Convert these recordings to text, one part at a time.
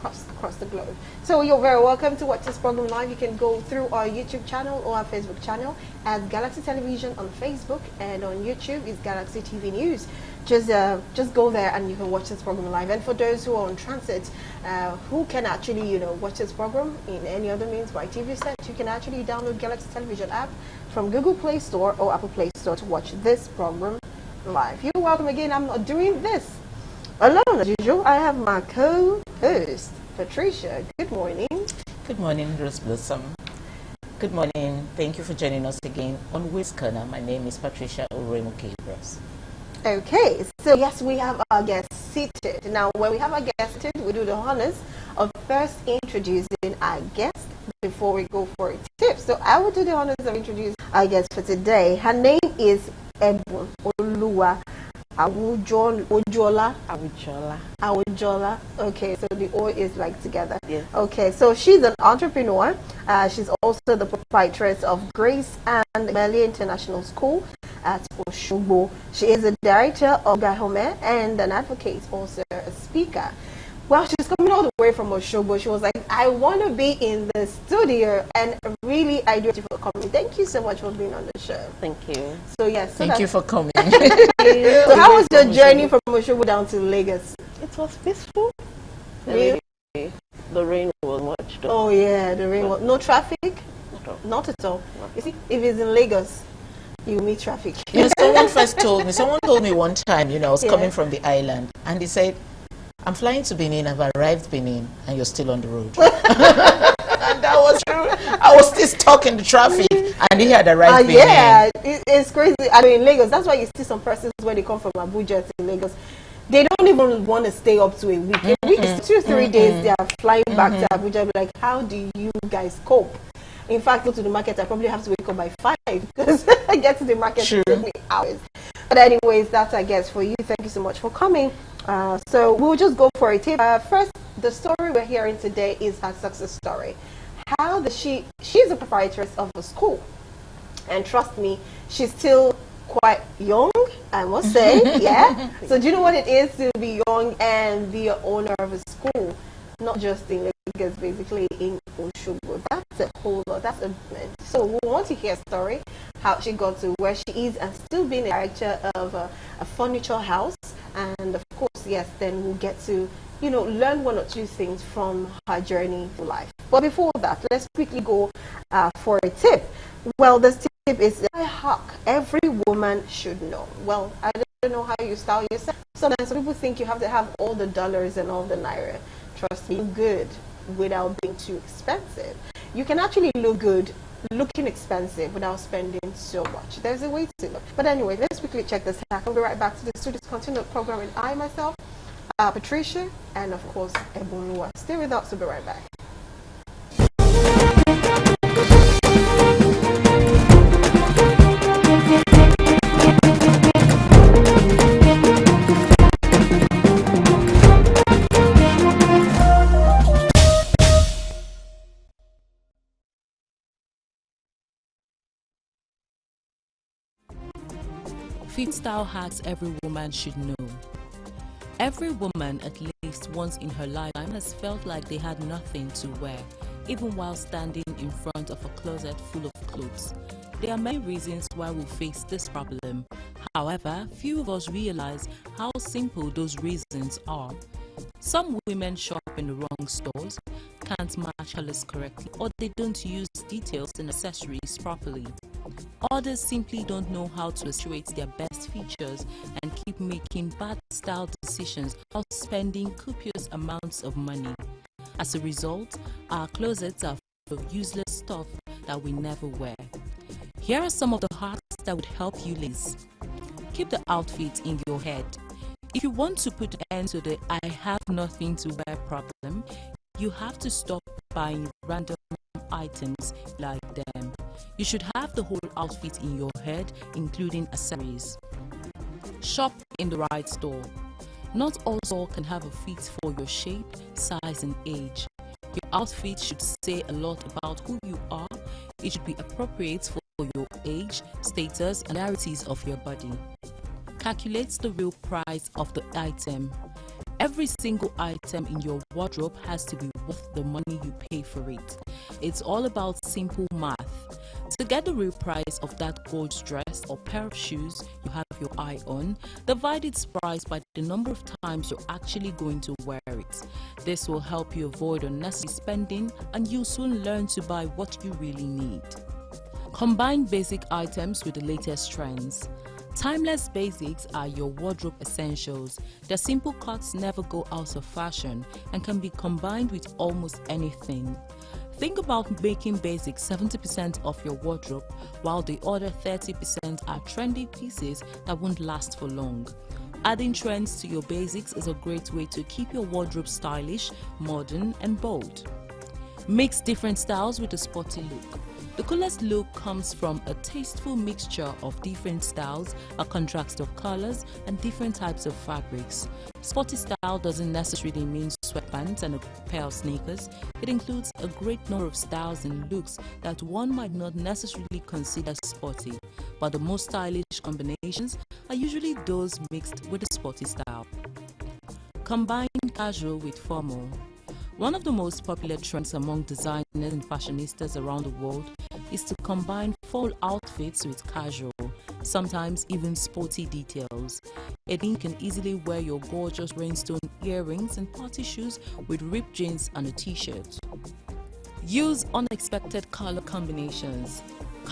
across the globe. So you're very welcome to watch this program live. You can go through our YouTube channel or our Facebook channel at Galaxy Television on Facebook, and on YouTube is Galaxy TV News. Just go there and you can watch this program live. And for those who are on transit, who can actually watch this program in any other means by TV set, you can actually download Galaxy Television app from Google Play Store or Apple Play Store to watch this program live. You're welcome again. I'm not doing this alone as usual. I have my co-host Patricia. Good morning. Good morning, Rose Blossom. Good morning. Thank you for joining us again on Wiz Corner. My name is Patricia Uremuke-Bros. Okay, so yes, we have our guest seated. Now, when we have our guest seated, we do the honors of first introducing our guest before we go for a tip. So I will do the honors of introducing our guest for today. Her name is Ebunoluwa Awujoola. Okay, so the O is like together. Yes. Okay, so she's an entrepreneur. She's also the proprietress of Grace and Melly International School at Osogbo. She is a director of Gahome and an advocate, also a speaker. Well, she's coming all the way from Osogbo. She was like, I want to be in the studio, and really, I do it for coming. Thank you so much for being on the show. Thank you. So yes, Thank you for coming. So how was your journey from Osogbo down to Lagos? It was peaceful. Really? The rain was much. Oh yeah, the rain was no traffic. Not Not at all. You see, if it's in Lagos, you meet traffic. Someone told me one time, I was coming from the island, and he said, I'm flying to Benin, I've arrived Benin, and you're still on the road. And that was true. I was still stuck in the traffic, and he had arrived Benin. Yeah, it's crazy. I mean, in Lagos, that's why you see some persons when they come from Abuja to Lagos, they don't even want to stay up to a week. A week is 2 or 3 days, they are flying back to Abuja. Like, how do you guys cope? In fact, go to the market, I probably have to wake up by 5 because I get to the market to take me hours. But anyways, that's I guess for you. Thank you so much for coming. So we'll just go for it. First, the story we're hearing today is her success story. How does she's a proprietress of a school, and trust me, she's still quite young, I must say. Yeah. So do you know what it is to be young and be an owner of a school? Not just in Lagos, basically in Osogbo. That's a whole lot. That's a so we want to hear a story, how she got to where she is and still being a director of a furniture house. And of course, yes, then we'll get to, learn 1 or 2 things from her journey to life. But before that, let's quickly go for a tip. Well, this tip is a hack every woman should know. Well, I don't know how you style yourself. Sometimes some people think you have to have all the dollars and all the naira. Trust me, good without being too expensive. You can actually look good looking expensive without spending so much. There's a way to look. But anyway, let's quickly check this out. I'll be right back to the studio to continue the program with I, myself, Patricia, and of course, Ebunoluwa. Stay with us, we'll be right back. Fit style hacks every woman should know. Every woman, at least once in her lifetime, has felt like they had nothing to wear, even while standing in front of a closet full of clothes. There are many reasons why we face this problem. However, few of us realize how simple those reasons are. Some women shop in the wrong stores, can't match colors correctly, or they don't use details and accessories properly. Others simply don't know how to accentuate their best features and keep making bad style decisions while spending copious amounts of money. As a result, our closets are full of useless stuff that we never wear. Here are some of the hacks that would help you ladies. Keep the outfit in your head. If you want to put an end to the I have nothing to wear problem, you have to stop buying random items like them. You should have the whole outfit in your head, including accessories. Shop in the right store. Not all stores can have a fit for your shape, size, and age. Your outfit should say a lot about who you are. It should be appropriate for your age, status, and similarities of your body. Calculate the real price of the item. Every single item in your wardrobe has to be worth the money you pay for it. It's all about simple math. To get the real price of that gorgeous dress or pair of shoes you have your eye on, divide its price by the number of times you're actually going to wear it. This will help you avoid unnecessary spending, and you'll soon learn to buy what you really need. Combine basic items with the latest trends. Timeless basics are your wardrobe essentials. Their simple cuts never go out of fashion and can be combined with almost anything. Think about making basics 70% of your wardrobe, while the other 30% are trendy pieces that won't last for long. Adding trends to your basics is a great way to keep your wardrobe stylish, modern, and bold. Mix different styles with a sporty look. The coolest look comes from a tasteful mixture of different styles, a contrast of colors, and different types of fabrics. Sporty style doesn't necessarily mean sweatpants and a pair of sneakers. It includes a great number of styles and looks that one might not necessarily consider sporty, but the most stylish combinations are usually those mixed with a sporty style. Combine casual with formal. One of the most popular trends among designers and fashionistas around the world is to combine fall outfits with casual, sometimes even sporty details. You can easily wear your gorgeous rhinestone earrings and party shoes with ripped jeans and a t-shirt. Use unexpected color combinations.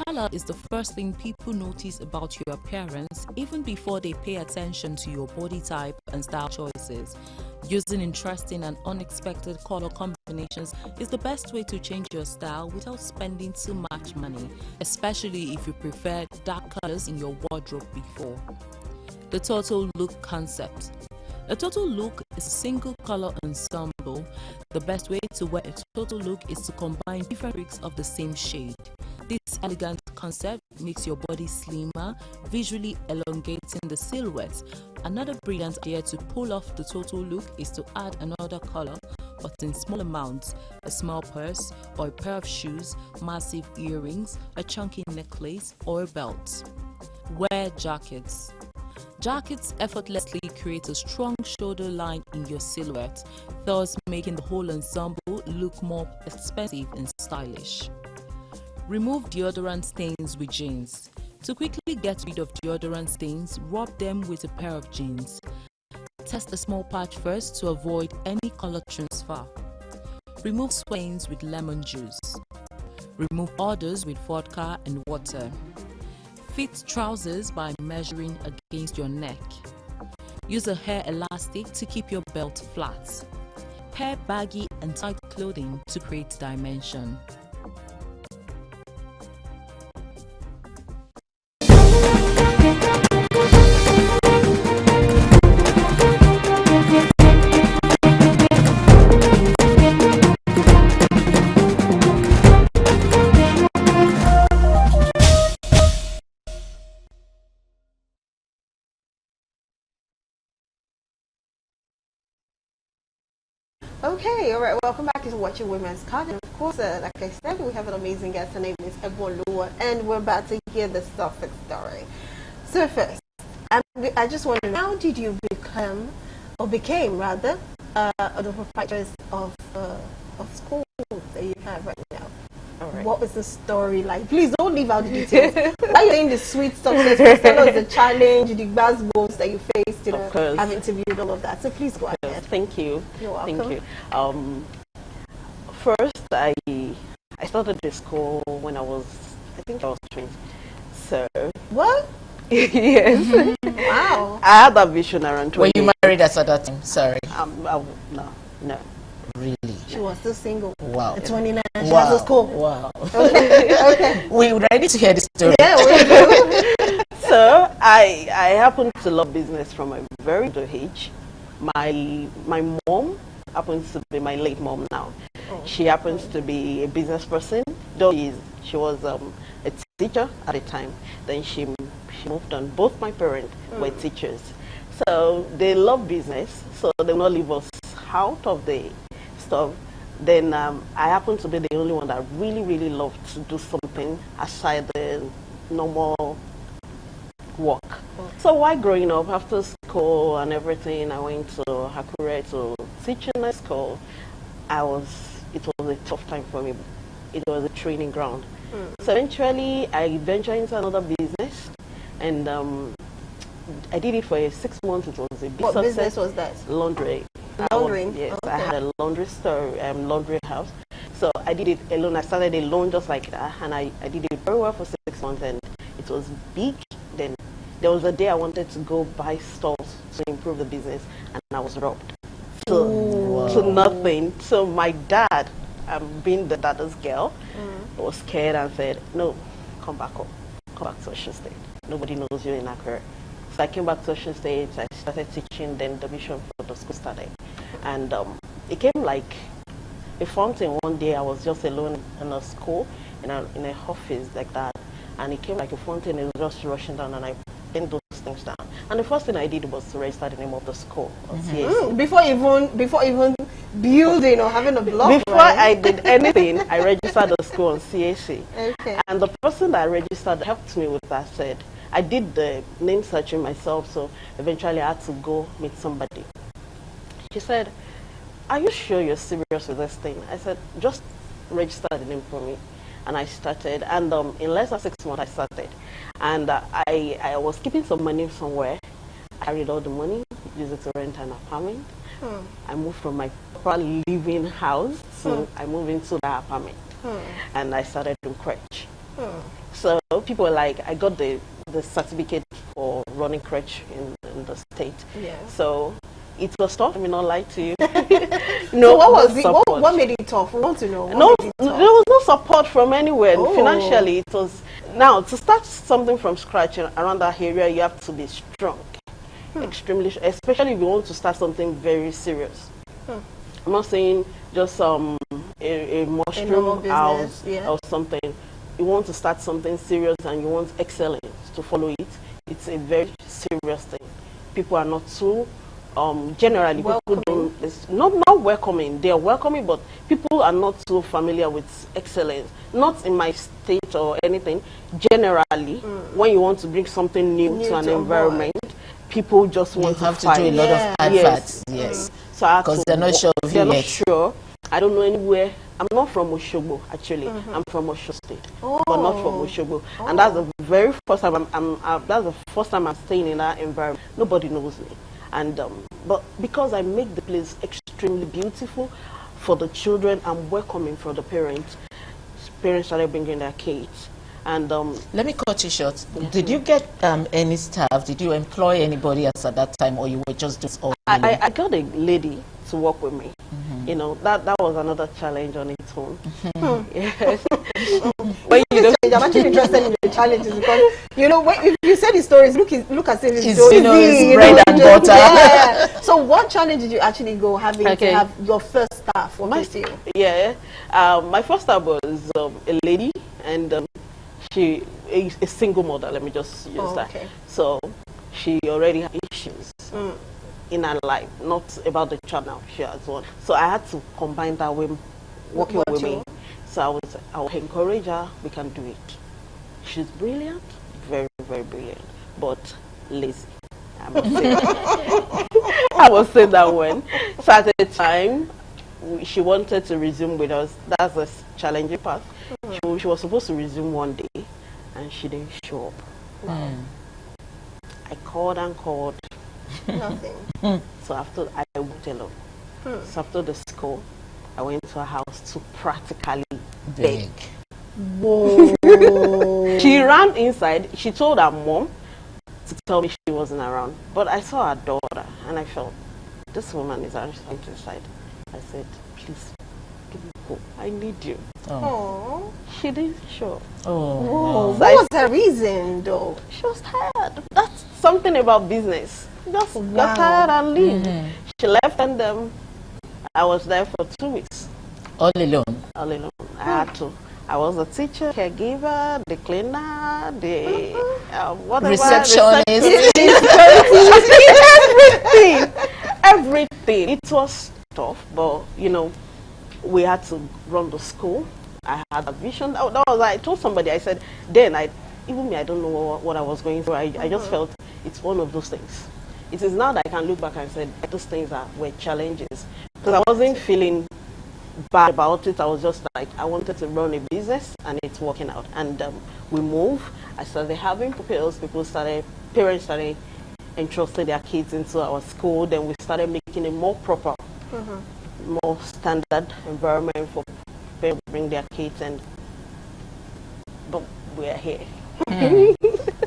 Color is the first thing people notice about your appearance even before they pay attention to your body type and style choices. Using interesting and unexpected color combinations is the best way to change your style without spending too much money, especially if you prefer dark colors in your wardrobe before. The total look concept. A total look is a single color ensemble. The best way to wear a total look is to combine different bricks of the same shade. This elegant concept makes your body slimmer, visually elongating the silhouette. Another brilliant idea to pull off the total look is to add another color, but in small amounts: a small purse or a pair of shoes, massive earrings, a chunky necklace, or a belt. Wear jackets. Jackets effortlessly create a strong shoulder line in your silhouette, thus making the whole ensemble look more expensive and stylish. Remove deodorant stains with jeans. To quickly get rid of deodorant stains, rub them with a pair of jeans. Test a small patch first to avoid any color transfer. Remove stains with lemon juice. Remove odors with vodka and water. Fit trousers by measuring against your neck. Use a hair elastic to keep your belt flat. Pair baggy and tight clothing to create dimension. Okay, all right, welcome back to Watching Women's Card. And of course, like I said, we have an amazing guest. Her name is Ebunoluwa, and we're about to hear the success story. So first, I just want to know, how did you became rather, the proprietress of schools that you have right now? All right. What was the story like? Please don't leave out the details. Why are you saying the sweet success? Please tell us the challenge, the basketballs that you faced, Of course. have interviewed, all of that. So please go ahead. Thank you. You're welcome. Thank you. First, I started the school when I was 20. So What? yes, Wow. I had that vision around 20. Were you married at that time? Sorry. No. Really? She was still single. Wow. At 29, she Wow. was school. Wow. Okay. We're ready to hear the story. Yeah, we do. So I happen to love business from a very young age. My mom happens to be my late mom now. She happens to be a business person, though she was a teacher at the time. Then she moved on. Both my parents were teachers. So they love business, so they will not leave us out of the stuff. Then I happen to be the only one that really loved to do something aside the normal work. So while growing up, after school, school and everything. I went to Hakure to teach in a school. It was a tough time for me. It was a training ground. So eventually, I ventured into another business, and I did it for 6 months. It was a big What success. business was that? Laundry. Laundering? Yes, Okay. I had a laundry store, laundry house. So I did it alone. I started alone just like that, and I did it very well for 6 months, and it was big. Then there was a day I wanted to go buy stores to improve the business, and I was robbed. To nothing. So my dad, being the dad's girl, was scared and said, "No, come back home. Come back to Osun State. Nobody knows you in Accra." So I came back to Osun State. I started teaching. Then the mission for the school started, and it came like a fun thing. One day I was just alone in a school, in a office like that, and it came like a fun thing. It was just rushing down, and I pinned those things down. And the first thing I did was to register the name of the school on CAC. Before even building or having a blog. Before I did anything, I registered the school on CAC. Okay. And the person that registered helped me with that. Said I did the name searching myself, so eventually I had to go meet somebody. She said, "Are you sure you're serious with this thing?" I said, "Just register the name for me." And I started, and in less than 6 months I started. And I was keeping some money somewhere. I carried all the money, used it to rent an apartment. I moved from my proper living house to I moved into that apartment. And I started doing crutch. So people were like, I got the certificate for running crutch in the state. Yeah. So it was tough. Let me not lie to you. So what made it tough? We want to know. There was no support from anywhere. Financially, it was. Now, to start something from scratch around that area, you have to be strong, extremely, especially if you want to start something very serious. I'm not saying just a mushroom house or something. You want to start something serious and you want excellence to follow it. It's a very serious thing. People are not too. Generally, people don't. It's not welcoming. They are welcoming, but people are not so familiar with excellence. Not in my state or anything. Generally, when you want to bring something new to an environment, people just want to fight. You have to do a lot of adverts. Yes. So because they're not sure of you They're not yet. sure. I don't know anywhere. I'm not from Oshogbo, actually. I'm from Osun State, but not from Oshogbo. And that's the very first time that's the first time I'm staying in that environment. Nobody knows me. And but because I make the place extremely beautiful for the children and welcoming for the parents started bringing their kids. And let me cut you short. Did you get any staff? Did you employ anybody else at that time, or you were just doing all alone? I got a lady to work with me. You know, that was another challenge on its own. Yes. But I'm actually interested in the challenges because if you say the stories, look as if it's easy, bread and butter. Yeah. So what challenge did you actually go having to have your first staff? My first staff was a lady, and she is a single mother. Let me just use that. Okay. So she already had issues in her life, not about the child now. She has one. So I had to combine that with working with me. So I would encourage her. We can do it. She's brilliant, very, very brilliant, but lazy. I must say I must say that one. So at the time, she wanted to resume with us. That's the challenging part. She was supposed to resume one day, and she didn't show up. I called and called. Nothing. So after I went alone. So after the school, I went to her house to practically beg. Whoa. She ran inside. She told her mom to tell me she wasn't around. But I saw her daughter, and I felt, this woman is actually inside. I said, please, give me hope. I need you. Oh. She didn't show. Oh. What was her reason, though? She was tired. That's something about business. Just got tired and leave. She left, and I was there for 2 weeks. All alone? All alone. I had to. I was the teacher, caregiver, the cleaner, the whatever, receptionist, everything. It was tough, but we had to run the school. I had a vision. That was, I told somebody. I said, then I don't know what I was going through. I just felt it's one of those things. it is now that I can look back and say those things were challenges. Because I wasn't feeling bad about it. I was just like, I wanted to run a business and it's working out. And we moved. I started having pupils. Parents started entrusting their kids into our school. Then we started making a more proper, more standard environment for parents to bring their kids, and but we are here.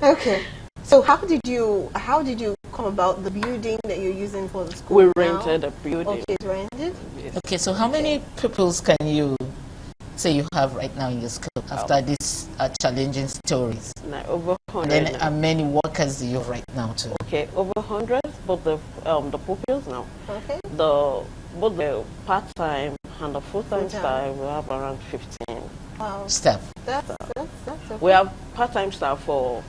Okay. So how did you come about the building that you're using for the school? We now? rented a building. Okay, it's rented. Yes. Okay, so how many pupils can you say you have right now in your school after these challenging stories? Now, over 100. And then how many workers do you have right now too? Okay, over 100, but the pupils now. Okay. Both the part-time and the full-time Full-time. staff, we have around 15. Wow. Staff. That's okay. We have part-time staff for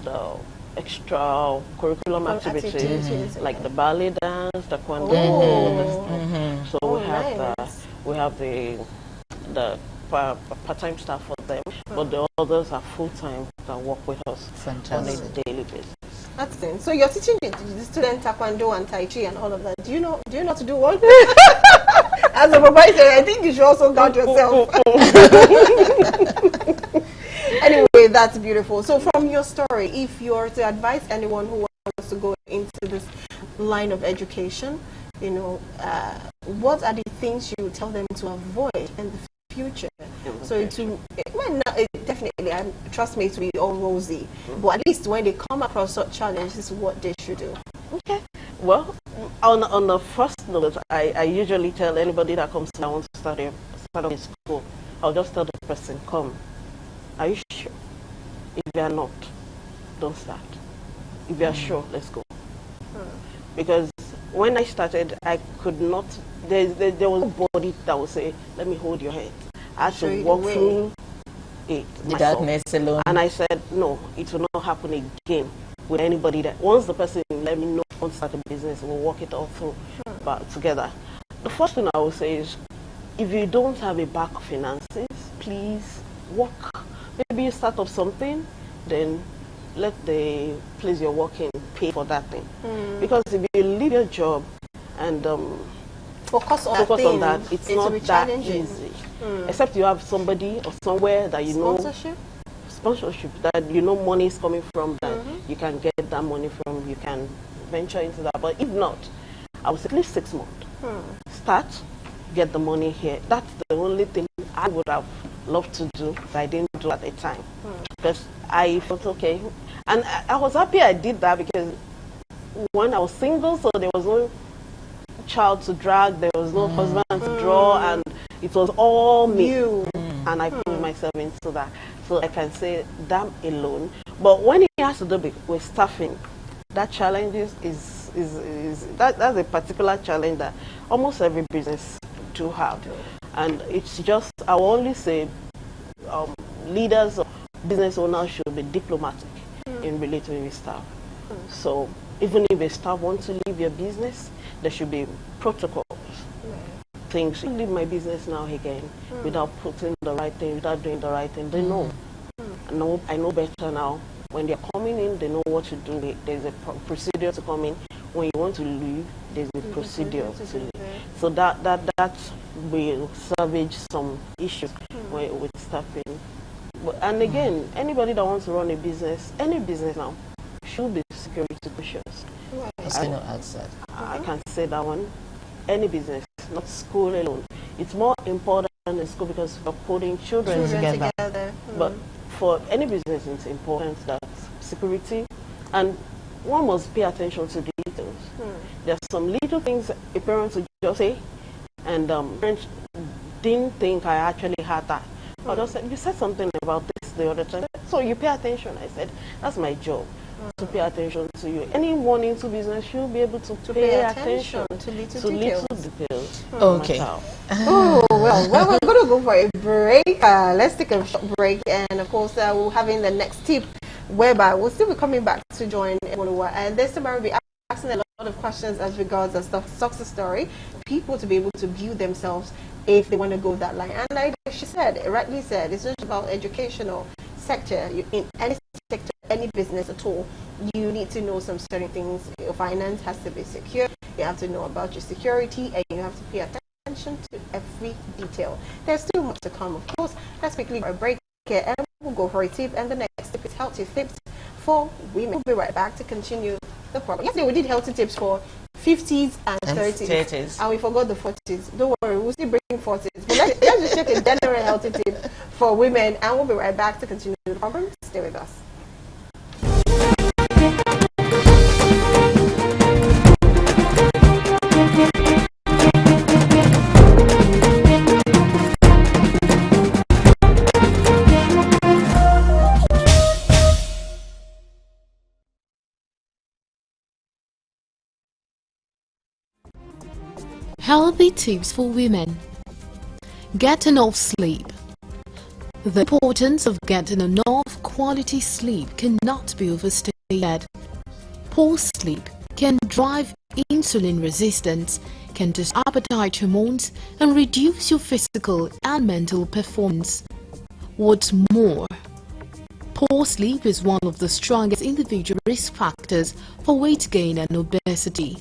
the extra curriculum activities, like the ballet dance, taekwondo. So Oh, we have nice. we have the part-time staff for them, but the others are full-time that work with us on Fantastic. a daily basis. That's it. So you're teaching the student taekwondo and tai chi and all of that. Do you know how to do what? As a provider, I think you should also guard yourself. Anyway, that's beautiful. So from your story, if you were to advise anyone who wants to go into this line of education, what are the things you would tell them to avoid in the future? So definitely, trust me, it will be all rosy. But at least when they come across such challenges, this is what they should do. Okay. Well, on the first note, I usually tell anybody that comes to me, I want to start a school, I'll just tell the person, come. Are you sure? If you are not, don't start. If you are sure, let's go. Because when I started, I could not, there was nobody that would say, let me hold your hand. I had to walk through it The myself. darkness alone. And I said, no, it will not happen again with anybody. That once the person let me know, want to start a business, we'll work it all through but together. The first thing I would say is, if you don't have a back of finances, please work. Maybe you start up something, then let the place you're working pay for that thing. Because if you leave your job and Focus on that, it's not that easy. Except you have somebody or somewhere that you sponsorship that you know money is coming from, that you can get that money from, you can venture into that. But if not, I would say at least 6 months. Start, get the money here. That's the only thing I would have loved to do, but I didn't do at the time. Because I felt okay. And I was happy I did that, because when I was single, so there was no child to drag, there was no husband to draw, and it was all me. And I put myself into that. So I can say that alone. But when it has to do with staffing, that challenge that's a particular challenge that almost every business do have. And it's just, I will only say leaders or business owners should be diplomatic in relating with staff. So even if a staff wants to leave your business, there should be protocols. Things, you leave my business now again without putting the right thing, without doing the right thing. They know. I know better now. When they're coming in, they know what to do. There's a procedure to come in. When you want to leave, there's a procedure to leave. So that will salvage some issues with staffing. And again, anybody that wants to run a business, any business now, should be security conscious. I was going to ask that. I can say that one. Any business, not school alone. It's more important than school, because we're putting children together. But for any business, it's important that security, and one must pay attention to details. There's some little things a parent would just say, and parents didn't think I actually had that. I just said, you said something about this the other time, so you pay attention. I said, that's my job, to pay attention to you. Anyone into business should be able to pay attention to little details. Okay. Oh, well, we're going to go for a break. Let's take a short break, and of course, we'll have in the next tip, whereby we'll still be coming back to join Ebunoluwa, and this time we'll be asking a lot of questions as regards the success story, people to be able to view themselves if they want to go that line. And like she said, rightly said, it's not about educational sector. In any sector any business at all, you need to know some certain things. Your finance has to be secure. You have to know about your security, and you have to pay attention to every detail. There's still much to come, of course. Let's quickly go a break here, and we'll go for a tip. And the next tip is healthy tips for women. We'll be right back to continue the program. Yesterday we did healthy tips for 50s and 30s, and we forgot the 40s. Don't worry, we'll still bring 40s. But let's just check a general healthy tip for women, and we'll be right back to continue the program. Stay with us. Healthy tips for women. Get enough sleep. The importance of getting enough quality sleep cannot be overstated. Poor sleep can drive insulin resistance, can disrupt appetite hormones, and reduce your physical and mental performance. What's more, poor sleep is one of the strongest individual risk factors for weight gain and obesity.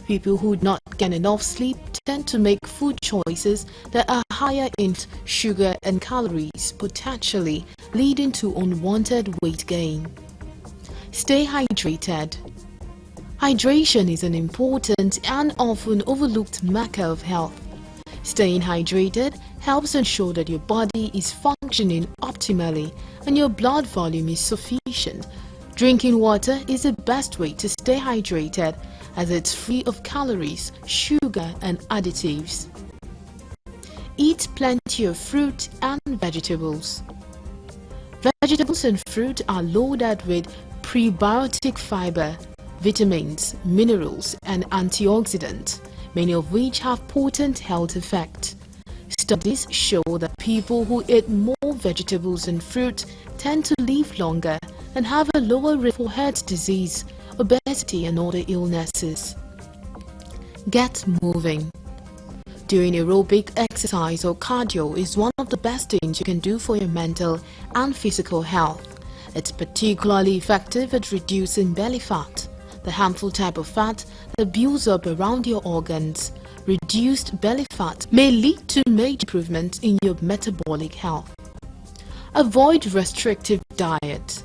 People who do not get enough sleep tend to make food choices that are higher in sugar and calories, potentially leading to unwanted weight gain. Stay hydrated. Hydration is an important and often overlooked marker of health. Staying hydrated helps ensure that your body is functioning optimally and your blood volume is sufficient. Drinking water is the best way to stay hydrated, as it's free of calories, sugar, and additives. Eat plenty of fruit and vegetables. Vegetables and fruit are loaded with prebiotic fiber, vitamins, minerals, and antioxidants, many of which have potent health effects. Studies show that people who eat more vegetables and fruit tend to live longer and have a lower risk for heart disease, obesity, and other illnesses. Get moving. Doing aerobic exercise or cardio is one of the best things you can do for your mental and physical health. It's particularly effective at reducing belly fat, the harmful type of fat that builds up around your organs. Reduced belly fat may lead to major improvements in your metabolic health. Avoid restrictive diets.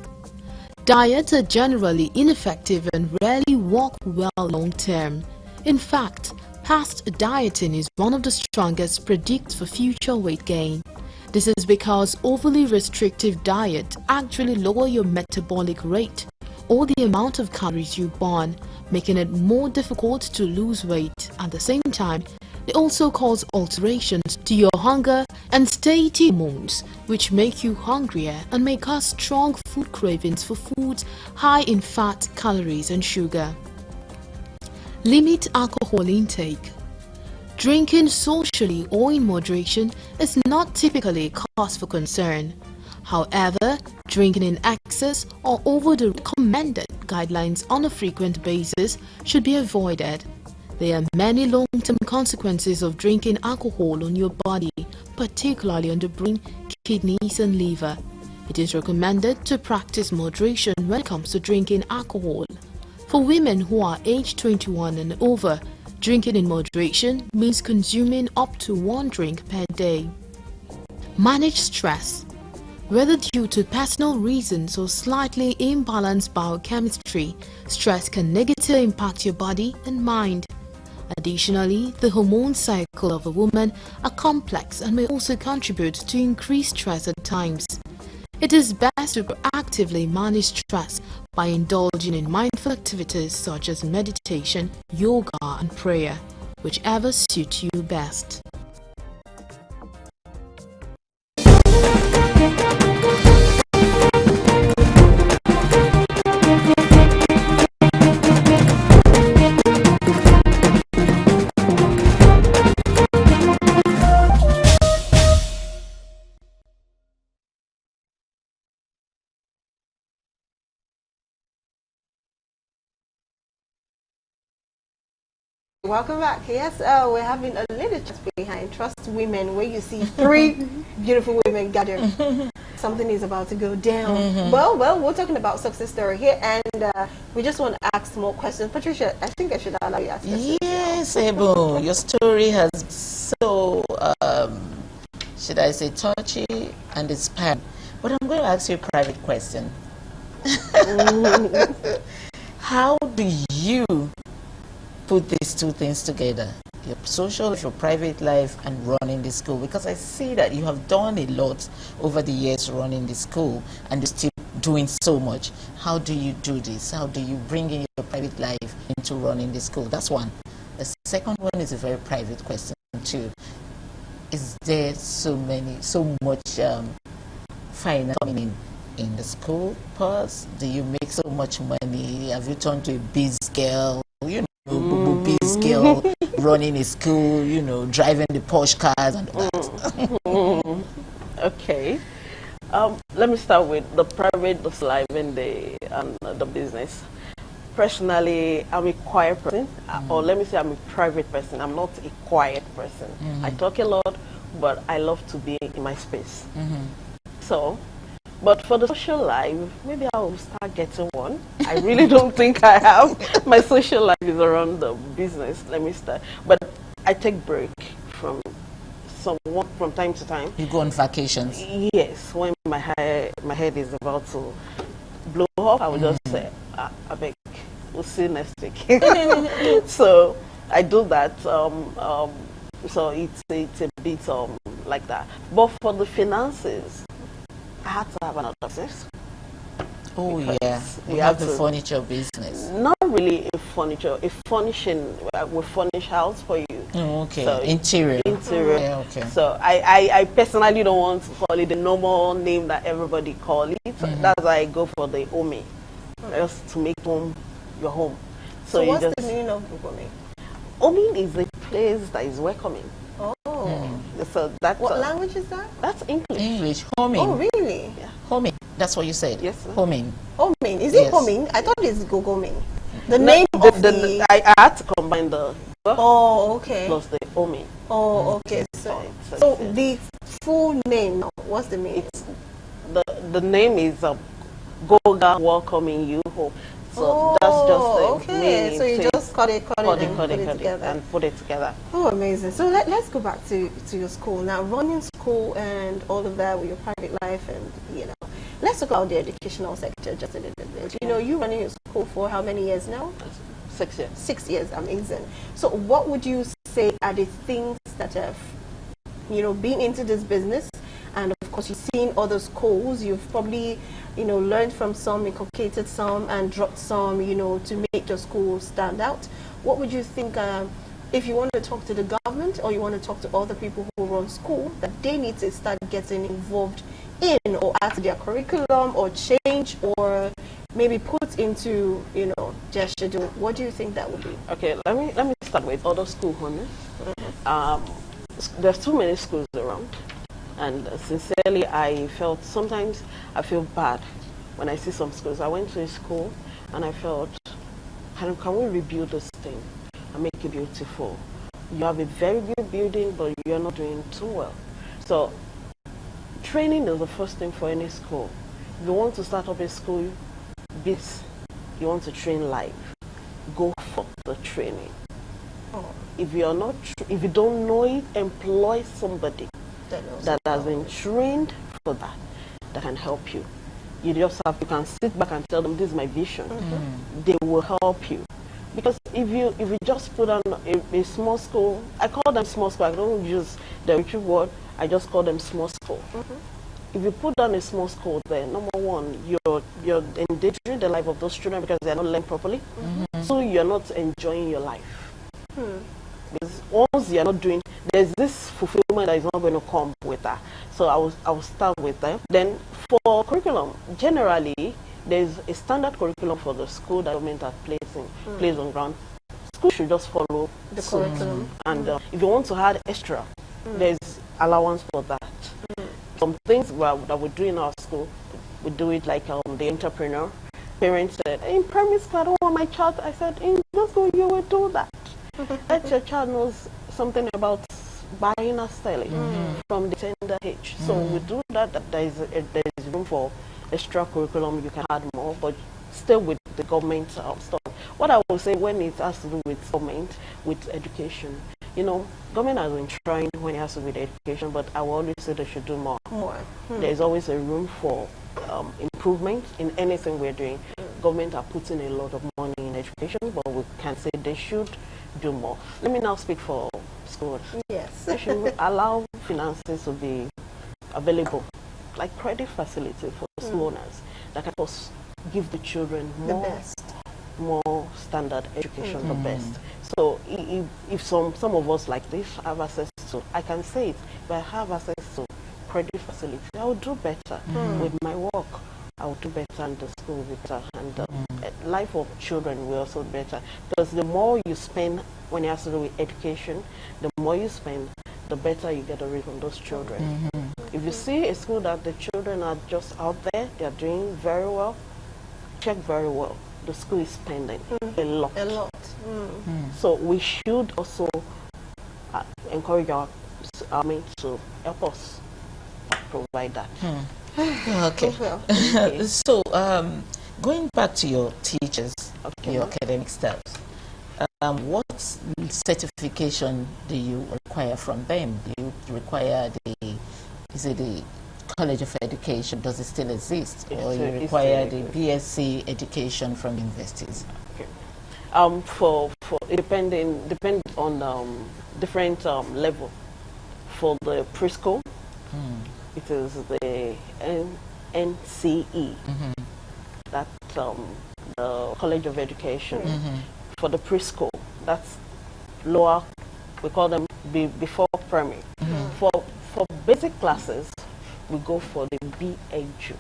Diets are generally ineffective and rarely work well long term. In fact, past dieting is one of the strongest predictors for future weight gain. This is because overly restrictive diets actually lower your metabolic rate or the amount of calories you burn, making it more difficult to lose weight. At the same time, they also cause alterations to your hunger and satiety hormones, which make you hungrier and may cause strong food cravings for foods high in fat, calories, and sugar. Limit alcohol intake. Drinking socially or in moderation is not typically a cause for concern. However, drinking in excess or over the recommended guidelines on a frequent basis should be avoided. There are many long-term consequences of drinking alcohol on your body, particularly on the brain, kidneys, and liver. It is recommended to practice moderation when it comes to drinking alcohol. For women who are age 21 and over, drinking in moderation means consuming up to 1 drink per day. Manage stress. Whether due to personal reasons or slightly imbalanced biochemistry, stress can negatively impact your body and mind. Additionally, the hormone cycle of a woman are complex and may also contribute to increased stress at times. It is best to proactively manage stress by indulging in mindful activities such as meditation, yoga, and prayer, whichever suits you best. Welcome back. Yes, we're having a little chat behind Trust Women, where you see 3 beautiful women gathered. something is about to go down. Well, we're talking about success story here, and we just want to ask more questions. Patricia, I think I should allow you to ask questions. Yes, Ebu, your story has so, should I say, touchy and inspiring. But I'm going to ask you a private question. How do you put these two things together? Your social life, your private life, and running the school? Because I see that you have done a lot over the years running the school, and you're still doing so much. How do you do this? How do you bring in your private life into running the school? That's one. The second one is a very private question too. Is there so much finance coming in the school purse? Do you make so much money? Have you turned to a biz girl? You know, biz girl, running a school, you know, driving the Porsche cars and all that. Okay. Let me start with the private, the life, and the business. Personally, I'm a quiet person, or let me say I'm a private person. I'm not a quiet person. I talk a lot, but I love to be in my space. So, but for the social life, maybe I'll start getting one. I really don't think I have. My social life is around the business. Let me start. But I take break from from time to time. You go on vacations? Yes, when my head is about to blow up, I will just say, I beg, we'll see you next week. So I do that. So it's a bit like that. But for the finances, I had to have another business. Oh yeah, we have the furniture business. Not really a furniture, a furnishing. We furnish house for you. Oh, okay. So Interior. Yeah, okay. So I personally don't want to call it the normal name that everybody call it. That's why I go for the OMI, just to make home your home. So what's the meaning of OMI? OMI is a place that is welcoming. Oh. So that's what language is that? That's English. English. Homing. Oh, really? Yeah. Homing. That's what you said. Yes. Sir. Homing. Homing. Is Yes. it homing? I thought it's gogoming. The name of the I had to combine the Oh, okay. plus the OMI. Oh, okay. So the full name, what's the meaning? The name is Goga welcoming you home. So that's just the meaning. So you just cut it together. And put it together. Oh, amazing. So let's go back to your school. Now, running school and all of that with your private life and, you know, let's talk about the educational sector just a little bit. You know, you running your school for how many years now? 6 years. 6 years, amazing. So what would you say are the things that have, you know, been into this business, and of course you've seen other schools, you've probably, you know, learned from some, inculcated some, and dropped some, you know, to make your school stand out. What would you think, if you want to talk to the government or you want to talk to other people who run school, that they need to start getting involved in or add to their curriculum or change or maybe put into, you know, their schedule? What do you think that would be? Okay, let me start with other school owners. There's too many schools around, and sincerely, sometimes I feel bad when I see some schools. I went to a school and I felt, can we rebuild this thing and make it beautiful? You have a very good building, but you're not doing too well. So training is the first thing for any school. If you want to start up a school, you want to train live, go for the training. If if you don't know it, employ somebody that has been trained for that can help you. You can sit back and tell them, this is my vision. They will help you. Because if you just put on a small school, I call them small school, I don't use the retrieve word, I just call them small school. If you put down a small school there, number one, you're endangering the life of those children because they're not learning properly. So you're not enjoying your life. Because once you're not doing, there's this fulfillment that is not going to come with that. So I will start with that. Then for curriculum, generally, there's a standard curriculum for the school that government are placed on ground. School should just follow the curriculum. And if you want to add extra, there's allowance for that. Some things that we do in our school, we do it like the entrepreneur. Parents said, in primary school, I don't want my child. I said, in this school, you will do that. Let your child knows something about buying or selling from the tender age. So we do that. There is room for extra curriculum. You can add more, but still with the government stuff. What I will say when it has to do with government, with education, you know, government has been trying when it has to do with education, but I will always say they should do more. There is always a room for improvement in anything we're doing. Government are putting a lot of money in education, but we can say they should do more. Let me now speak for schools. Yes. They should allow finances to be available, like credit facility for school owners that can also give the children more standard education, the best. So if some of us like this have access to, I can say it, if I have access to credit facility, I will do better with my work. I will do better and the school will be better, and the life of children will also be better. Because the more you spend when it has to do with education, the more you spend, the better you get away from those children. If you see a school that the children are just out there, they are doing very well, check very well. The school is spending a lot. So we should also encourage our army to help us provide that. Okay. So going back to your teachers, your academic staff, what certification do you require from them? Do you require the College of Education? Does it still exist, or you require the BSc education from universities? For it depend on different level. For the preschool, it is the NCE, that's the College of Education. For the preschool, that's lower, we call them before primary. For basic classes, we go for the BEdu,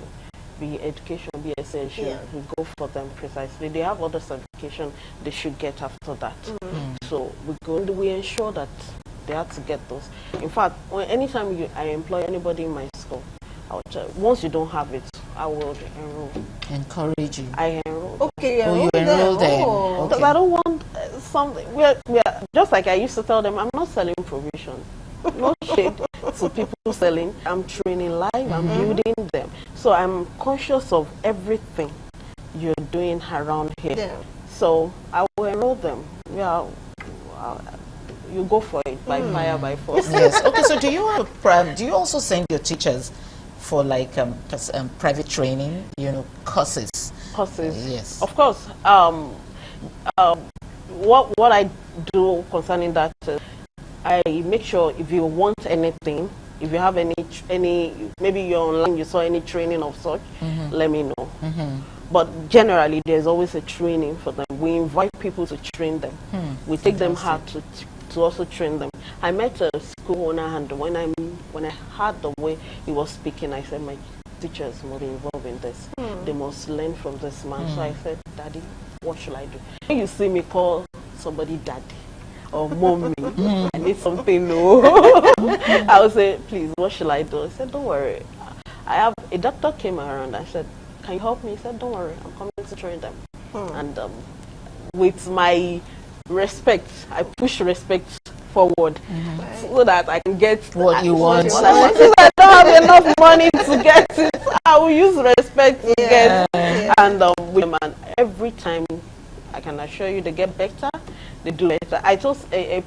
be education, BSc education. We go for them precisely. They have other certification they should get after that. So we ensure that they have to get those. In fact, anytime I employ anybody in my school, I would tell, once you don't have it, I will enroll. Encourage you. I enroll. Okay, you enroll them. Because I don't want something. We are just like I used to tell them, I'm not selling provision. No shade to people selling. I'm training live. I'm building them. So I'm conscious of everything you're doing around here. So I will enroll them. You go for it by fire, by force. Yes. Okay. So do you also send your teachers for like private training, courses? Courses. Yes. Of course. What I do concerning that, I make sure if you want anything, if you have any maybe you're online, you saw any training of such, let me know. But generally, there's always a training for them. We invite people to train them. We take them hard to also train them. I met a school owner, and when I heard the way he was speaking, I said, my teachers must be involved in this. They must learn from this man. So I said, Daddy, what should I do? When you see me call somebody Daddy or Mommy, I need something new. I would say, please, what should I do? I said, don't worry. I have a doctor came around. I said, can you help me? He said, don't worry, I'm coming to train them. And with my respect, I push respect forward so that I can get what you want. I don't have enough money to get it. I will use respect to get it. And every time, I can assure you, they get better. They do better. I told a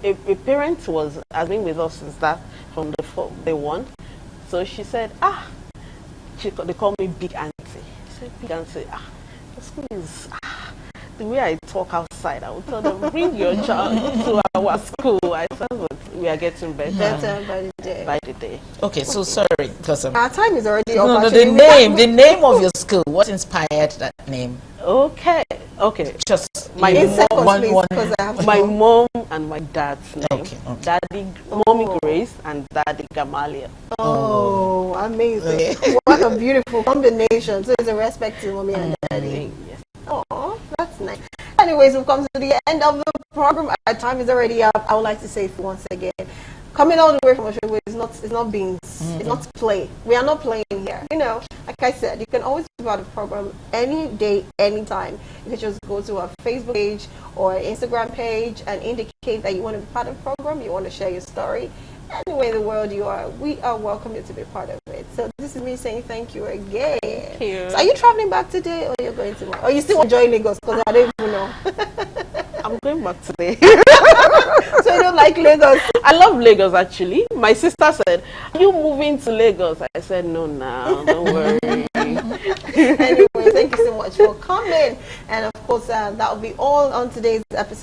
parent has been with us since that from day one. So she said, they call me Big Auntie. She said, Big Auntie, the school is the way I talk outside. I will tell them, bring your child to our school. I said, but we are getting better by the day. Okay, so sorry, because our time is already up. No, the name of your school. What inspired that name? Okay. Just my mom and my dad's name. Okay. Daddy, Mommy Grace, and Daddy Gamalia. Oh, amazing! What a beautiful combination. So it's a respect to Mommy and Daddy. Yes. Oh, that's nice. Anyways, we've come to the end of the program. Our time is already up. I would like to say once again, coming all the way from Oshogbo is not being, it's not play. We are not playing here. Like I said, you can always be part of the program any day, anytime. You can just go to our Facebook page or Instagram page and indicate that you want to be part of the program, you want to share your story, anywhere in the world you are, we are welcome you to be part of it. So this is me saying thank you again. Thank you. So are you traveling back today, or you're going tomorrow? Or you still enjoy Lagos? Because I don't even know. I'm going back today. So you don't like Lagos? I love Lagos actually. My sister said, "Are you moving to Lagos?" I said, "No, now, don't worry." Anyway, thank you so much for coming. And of course, that will be all on today's episode